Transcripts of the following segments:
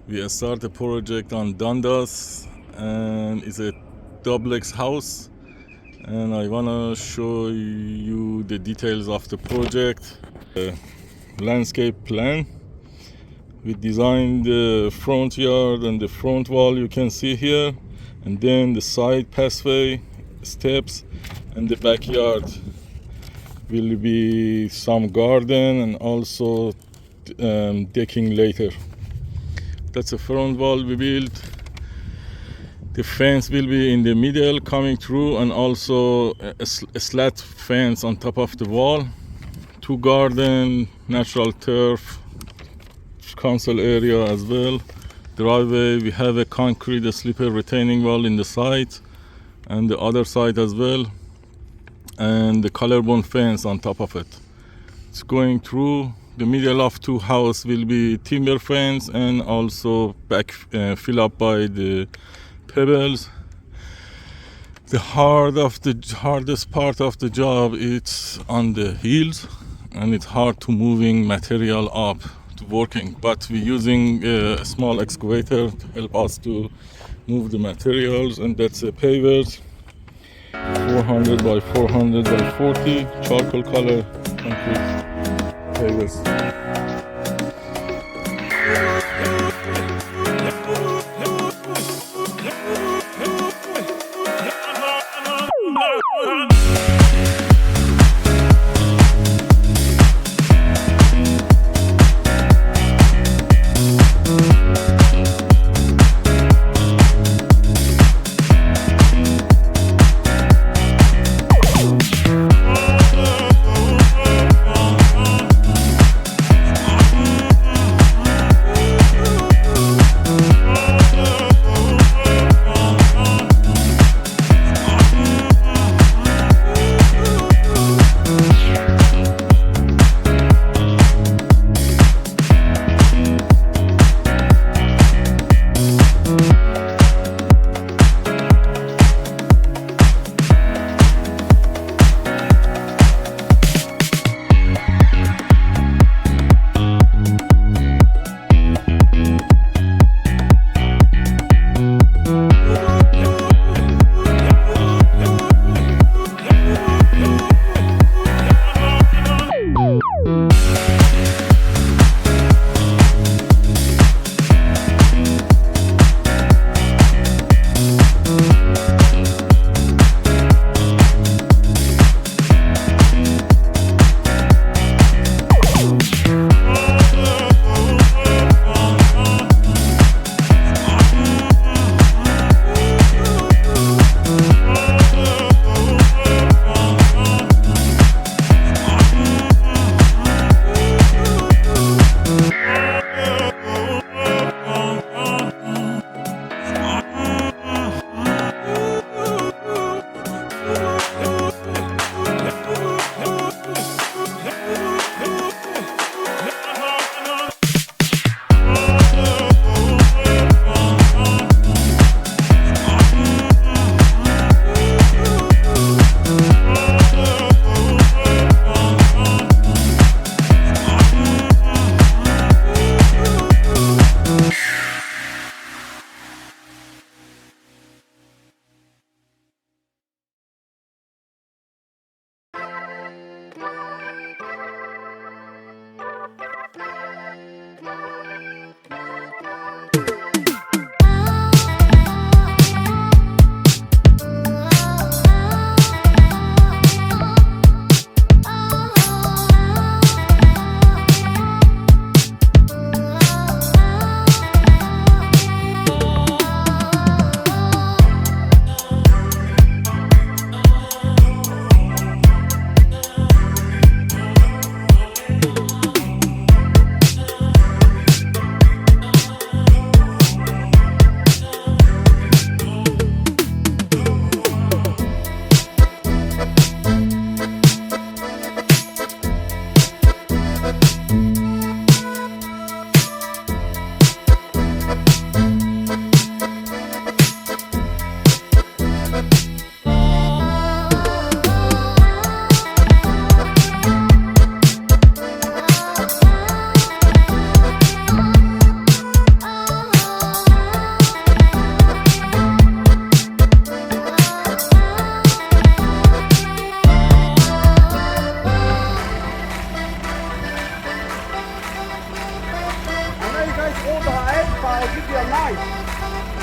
We start the project on Dundas, and it's a duplex house, and I wanna show you the details of the project. The landscape plan. We designed the front yard and the front wall you can see here, and then the side passway, steps, and the backyard will be some garden and also decking later. That's the front wall we built. The fence will be in the middle coming through, and also a slat fence on top of the wall. 2 garden, natural turf, council area as well. Driveway, we have a concrete slipper retaining wall in the side and the other side as well, and the Colorbound fence on top of it. It's going through. The middle of 2 houses will be timber fence and also back fill up by the pebbles. The hardest part of the job is on the hills, and it's hard to moving material up to working, but we're using a small excavator to help us to move the materials, and that's a pavers 400 by 400 by 40 charcoal color concrete pavers.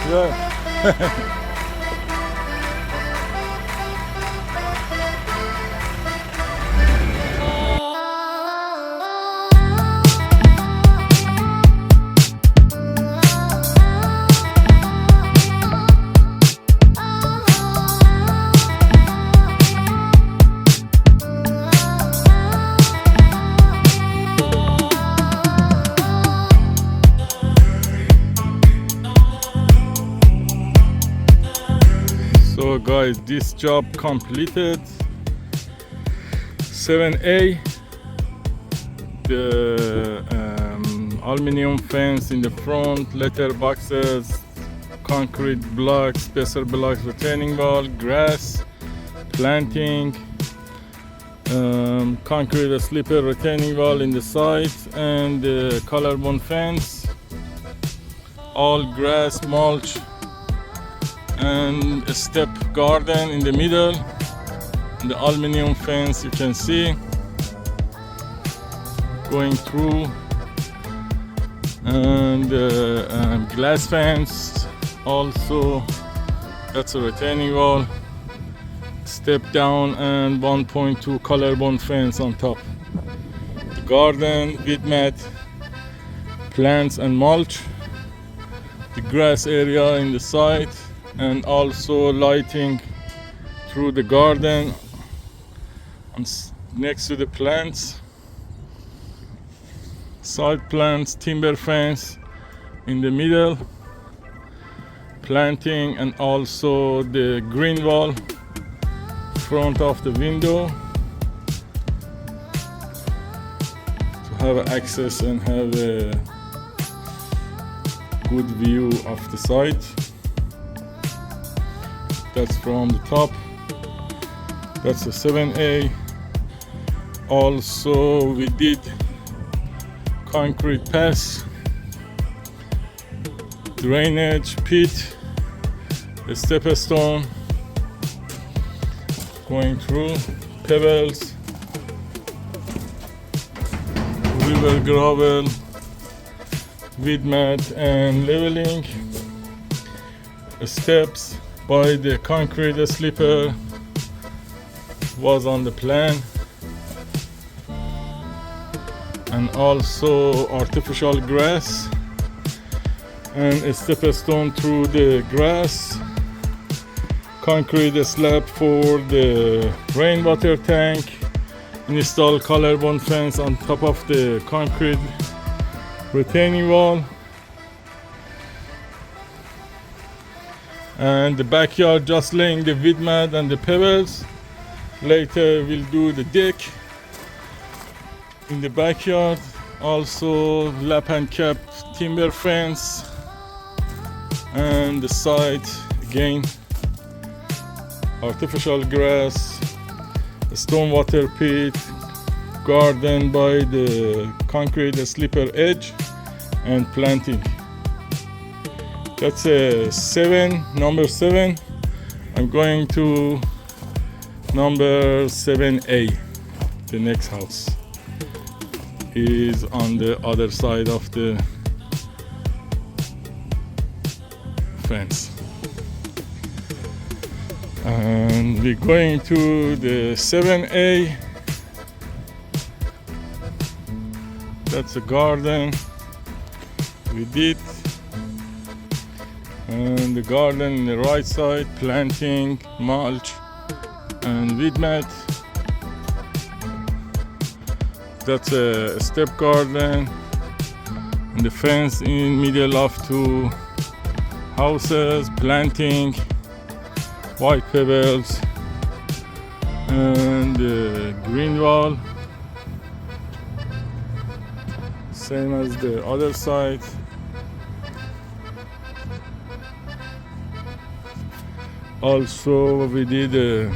Yeah. So guys, this job completed. 7A, the aluminum fence in the front, letter boxes, concrete blocks, Besser Blocks retaining wall, grass, planting, concrete slipper retaining wall in the sides, and the Colorbound fence, all grass, mulch, and a step garden in the middle. The aluminum fence you can see going through, and glass fence also, that's a retaining wall, step down, and 1.2 Colorbound fence on top. The garden with mat, plants and mulch, the grass area in the side, and also lighting through the garden next to the plants, side plants, timber fence in the middle, planting, and also the green wall front of the window to have access and have a good view of the site. That's from the top. That's a 7A. Also we did concrete pass, drainage pit, a step stone going through, pebbles, river gravel, with mat and leveling, steps by the concrete slipper was on the plan, and also artificial grass and a step stone through the grass, concrete slab for the rainwater tank, install Colorbound fence on top of the concrete retaining wall, and the backyard just laying the wood mat and the pebbles. Later we'll do the deck in the backyard, also lap and cap timber fence, and the side again artificial grass, a stormwater pit, garden by the concrete slipper edge, and planting. That's a number 7. I'm going to number 7A. The next house is on the other side of the fence, and we're going to the 7A. That's a garden we did, and the garden in the right side, planting, mulch, and weed mat. That's a step garden, and the fence in middle of 2 houses, planting, white pebbles, and the green wall, same as the other side. Also we did a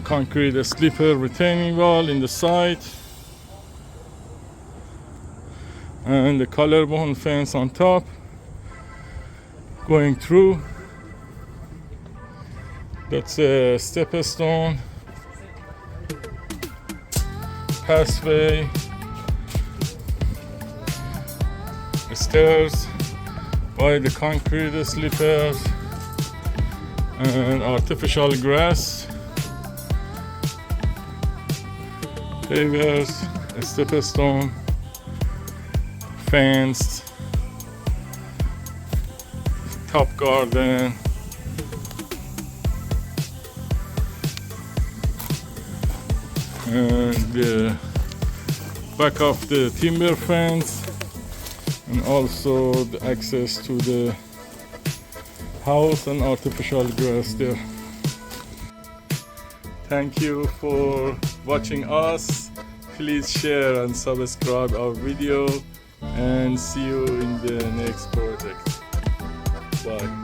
concrete slipper retaining wall in the side, and the Colorbound fence on top going through. That's a step stone, passway, stairs, by the concrete sleepers and artificial grass, pavers, step stone, fence, top garden, and the back of the timber fence, and also the access to the house and artificial grass there. Thank you for watching us. Please share and subscribe our video, and see you in the next project. Bye.